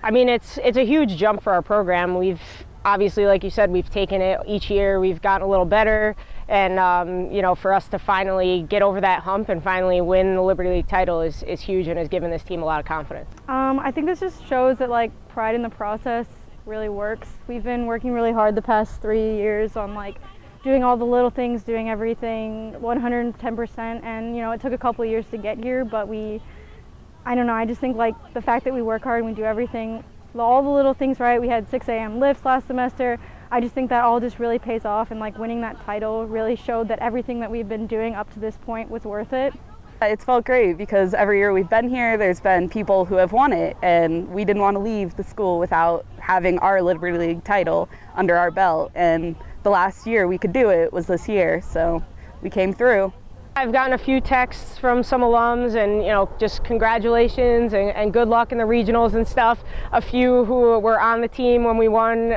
I mean, it's a huge jump for our program. We've obviously, like you said, we've taken it each year. We've gotten a little better, and you know, for us to finally get over that hump and finally win the Liberty League title is huge and has given this team a lot of confidence. I think this just shows that like pride in the process really works. We've been working really hard the past 3 years on like doing all the little things, doing everything 110%, and you know, it took a couple of years to get here, but I don't know, I just think like the fact that we work hard and we do everything, all the little things right. We had 6 a.m. lifts last semester. I just think that all just really pays off, and like winning that title really showed that everything that we've been doing up to this point was worth it. It's felt great because every year we've been here, there's been people who have won it, and we didn't want to leave the school without having our Liberty League title under our belt, and the last year we could do it was this year, so we came through. I've gotten a few texts from some alums and, you know, just congratulations and good luck in the regionals and stuff. A few who were on the team when we won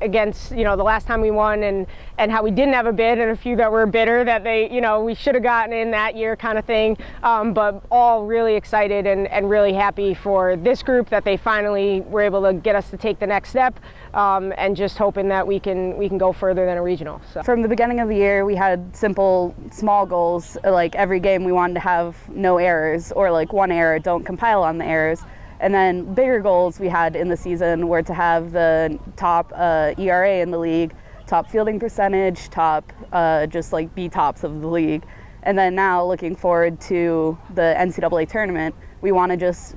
against, you know, the last time we won, and how we didn't have a bid, and a few that were bitter that they, you know, we should have gotten in that year kind of thing. But all really excited and really happy for this group that they finally were able to get us to take the next step, and just hoping that we can go further than a regional. So. From the beginning of the year, we had simple, small goals. Like every game we wanted to have no errors, or like one error, don't compile on the errors. And then bigger goals we had in the season were to have the top ERA in the league, top fielding percentage, top just like be tops of the league. And then now looking forward to the NCAA tournament, we want to just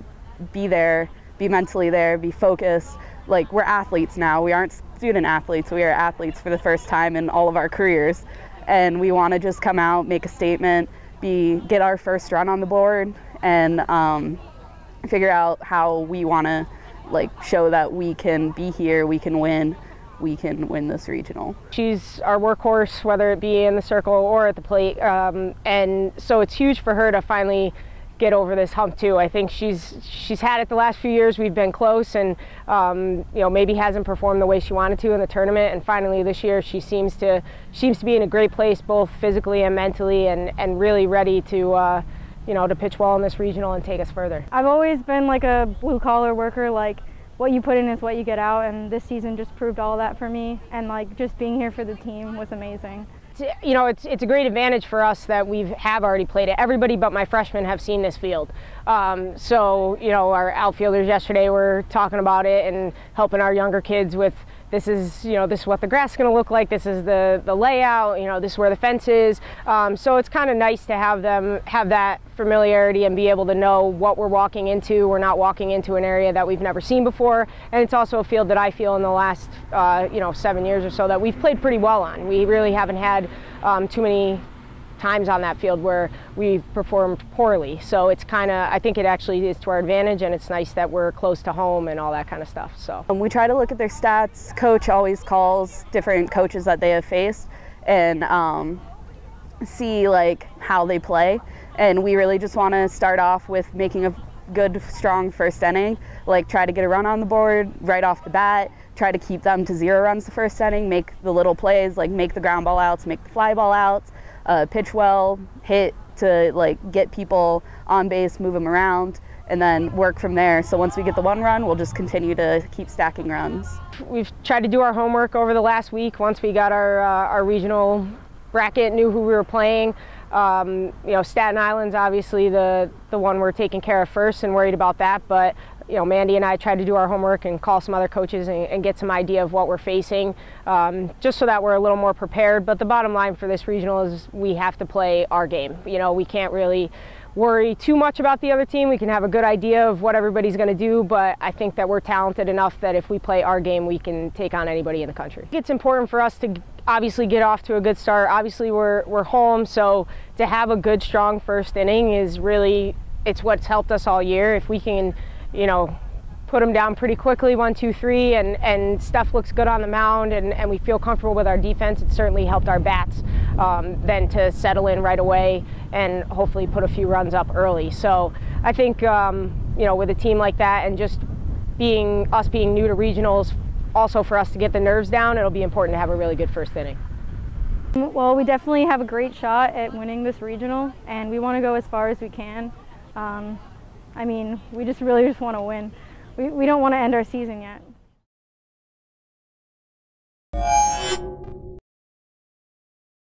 be there, be mentally there, be focused. Like, we're athletes now. We aren't student athletes. We are athletes for the first time in all of our careers. And we want to just come out, make a statement, get our first run on the board, and figure out how we want to like show that we can be here, we can win this regional. She's our workhorse, whether it be in the circle or at the plate, and so it's huge for her to finally get over this hump too. I think she's had it the last few years. We've been close, and you know, maybe hasn't performed the way she wanted to in the tournament, and finally this year she seems to be in a great place, both physically and mentally, and really ready to you know, to pitch well in this regional and take us further. I've always been like a blue-collar worker, like what you put in is what you get out, and this season just proved all that for me, and like just being here for the team was amazing. You know, it's a great advantage for us that we have already played it. Everybody but my freshmen have seen this field. So, you know, our outfielders yesterday were talking about it and helping our younger kids with, this is what the grass is going to look like, this is the layout, you know, this is where the fence is. So it's kind of nice to have them have that familiarity and be able to know what we're walking into. We're not walking into an area that we've never seen before, and it's also a field that I feel in the last you know, 7 years or so that we've played pretty well on. We really haven't had too many times on that field where we've performed poorly, so it's kind of, I think it actually is to our advantage, and it's nice that we're close to home and all that kind of stuff. So we try to look at their stats. Coach always calls different coaches that they have faced and see like how they play, and we really just want to start off with making a good, strong first inning, like try to get a run on the board right off the bat, try to keep them to 0 runs the first inning, make the little plays, like make the ground ball outs, make the fly ball outs, pitch well, hit to like get people on base, move them around, and then work from there. So once we get the 1 run, we'll just continue to keep stacking runs. We've tried to do our homework over the last week. Once we got our regional bracket, knew who we were playing. You know, Staten Island's obviously the one we're taking care of first and worried about that, but you know, Mandy and I tried to do our homework and call some other coaches and get some idea of what we're facing, just so that we're a little more prepared. But the bottom line for this regional is we have to play our game. You know, we can't really worry too much about the other team. We can have a good idea of what everybody's going to do, but I think that we're talented enough that if we play our game, we can take on anybody in the country. It's important for us to obviously get off to a good start. Obviously we're home, so to have a good, strong first inning is really, it's what's helped us all year. If we can, you know, put them down pretty quickly, 1, 2, 3, and stuff looks good on the mound, and we feel comfortable with our defense, it certainly helped our bats then to settle in right away and hopefully put a few runs up early. So I think, you know, with a team like that, and just being new to regionals, also for us to get the nerves down, it'll be important to have a really good first inning. Well, we definitely have a great shot at winning this regional, and we want to go as far as we can. I mean, we really just want to win. we don't want to end our season yet.